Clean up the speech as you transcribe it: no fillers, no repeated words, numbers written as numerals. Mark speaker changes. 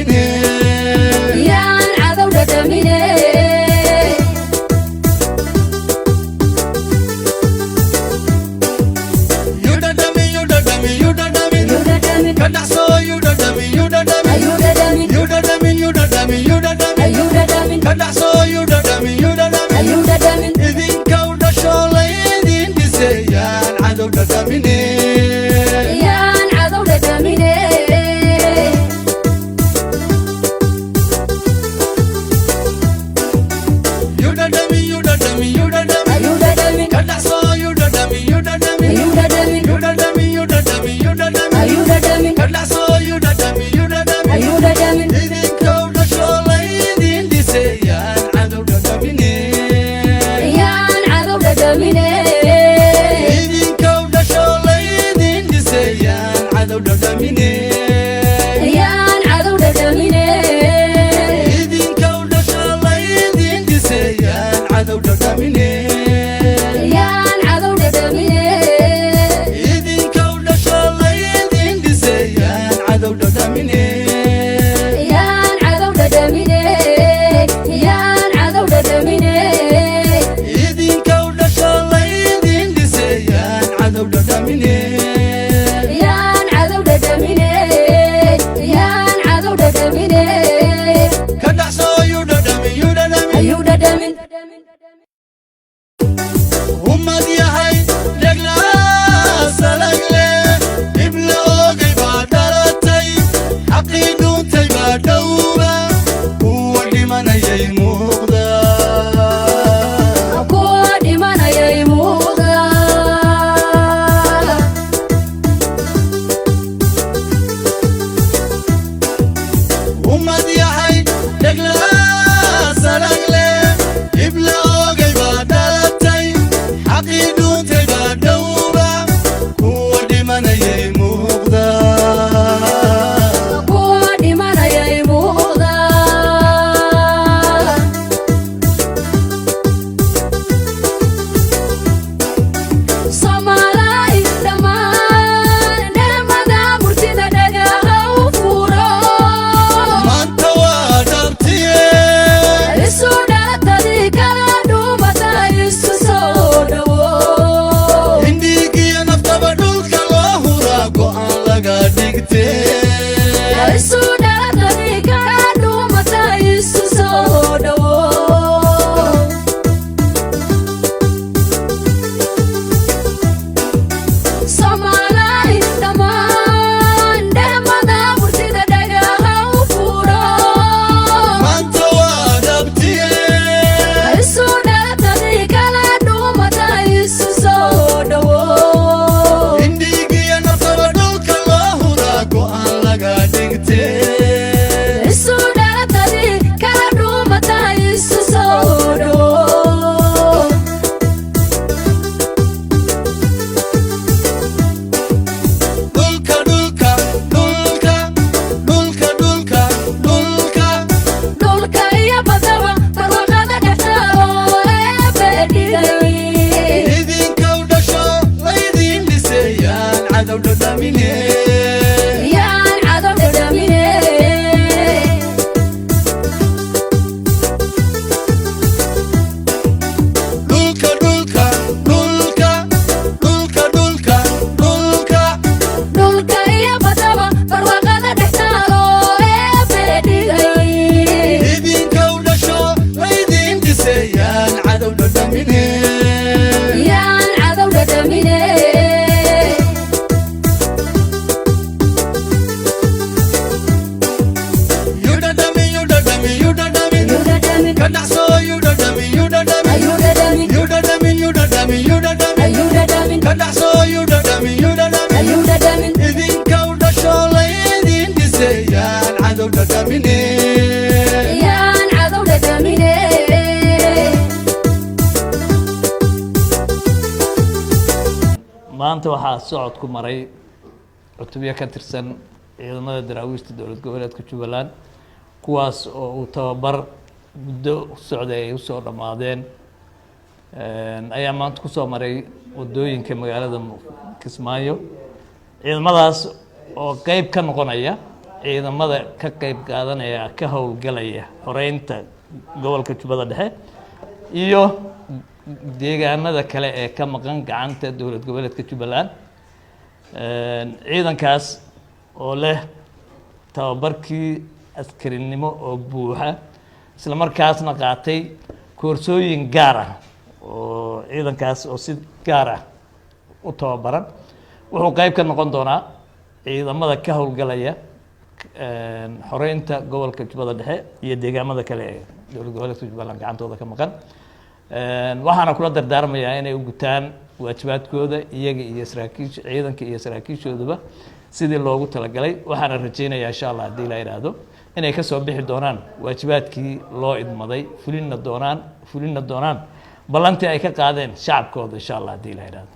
Speaker 1: dhadhamine
Speaker 2: yaan cadow dhadhamine
Speaker 1: you dhadhami kadhaso you dhadhami kadhaso you dhadhami idinka u dhasho laydin dhisay yaan cadow dhadhamine
Speaker 2: yaan cadow dhadhamine
Speaker 1: you dhadhami kadhaso you dhadhami kadhaso you dhadhami idinka u dhasho laydin dhisay yaan cadow dhadhamine
Speaker 2: yaan cadow dhadhamine
Speaker 1: idinka u dhasho laydin dhisay yaan cadow dhadhamine
Speaker 2: yaan cadow dhadhamine
Speaker 1: idinka u dhasho laydin dhisay yaan cadow dhadhamine
Speaker 2: yaan cadow dhadhamine
Speaker 1: idinka u dhasho laydin dhisay yaan cadow dhadhamine
Speaker 2: yaan cadow dhadhamine yaan cadow dhadhamine
Speaker 1: idinka u dhasho laydin dhisay yaan cadow dhadhamine
Speaker 2: yaan cadow dhadhamine yaan cadow dhadhamine
Speaker 1: kadhaso you dhadhami
Speaker 2: ayuu dhadhamin
Speaker 1: ummad yahay dheglaha salagle ibla oogay baa dhalatay xaqii dhuuntay baa dhowba kuwa dhimanayay muuqda
Speaker 2: kuwa dhimanayay muuqda
Speaker 1: ummad yahay dheglaha salagle ibla oogay baa dhalatay xaqii dhuuntay baa dhowba kuwa dhimanayay muuqda
Speaker 2: kuwa dhimanayay muuqda Soomaalay dhammaan dheemada murtida dhagaha u furo
Speaker 1: maanta waa dhabtiye
Speaker 2: isu dhalatadii kala dhuumata isu soo dhawo
Speaker 1: indhiigiyo naftaba dhulka loo huraa go'aan laga dhigtee
Speaker 2: isu dhalatadii kala dhuumata isu soo dhawo Soomaalay dhammaan dheemada murtida dhagaha u furo
Speaker 1: maanta waa dhabtiye
Speaker 2: isu dhalatadii kala dhuumata isu soo dhawo
Speaker 1: indhiigiyo naftaba dhulka loo huraa go'aan laga dhigtee
Speaker 2: isu dhalatadii kala dhuumata isu soo dhawo
Speaker 1: dhulka
Speaker 2: dhulka iyo badaba barwaaqada dhextaalo eebbe dhigay
Speaker 1: idinka u dhasho laydin dhisay yaan cadow dhadhamine
Speaker 2: yaan cadow dhadhamine dhulka iyo badaba barwaaqada dhextaalo eebbe dhigay
Speaker 1: idinka u dhasho laydin dhisay yaan cadow dhadhamine
Speaker 2: yaan cadow dhadhamine
Speaker 1: you dhadhami kadhaso you dhadhami
Speaker 2: ayuu dhadhamin ayuu dhadhamin
Speaker 1: kadhaso you dhadhami
Speaker 2: ayuu dhadhamin
Speaker 1: idinka u dhasho laydin dhisay yaan cadow dhadhamine
Speaker 2: yaan cadow dhadhamine
Speaker 3: maanta waxaa socod ku maray cutubyo ka tirsan ciidamada daraawiishta dowlad goboleedka Jubbaland kuwaas oo uu tababar muddo socday ay usoo dhammaadeen ayaa maanta ku soo maray wadooyinka magaalada Kismaayo ciidamadaas oo qayb ka noqonaya ciidamada ka qayb qaadanaya ka howlgalaya xoreynta gobolka Jubbada Dhexe iyo deegaanada kale ee ka maqan gacanta dowlad goboleedka Jubbaland ciidankaas oo leh tababarkii askarinimo oo buuxa isla markaasna qaatay koorsooyin gaar ah oo ciidankaas oo si gaar ah u tababaran wuxuu qayb ka noqon doonaa ciidamada ka howlgalaya xoreynta gobolka Jubbada Dhexe iyo deegaamada kale ee dowlad goboleedka Jubbaland gacantooda ka maqan waxaana kula dardaarmayaa inay u gutaan waajibaadkooda iyaga iyo saraakiisha ciidanka iyo saraakiishooduba sidii loogu talagalay waxaana rajaynayaa insha Allah haddii la yiraahdo inay ka soo bixi doonaan waajibaadkii loo idmaday fulina doonaan ballantii ay ka qaadeen shacabkooda insha Allah haddii la yiraahdo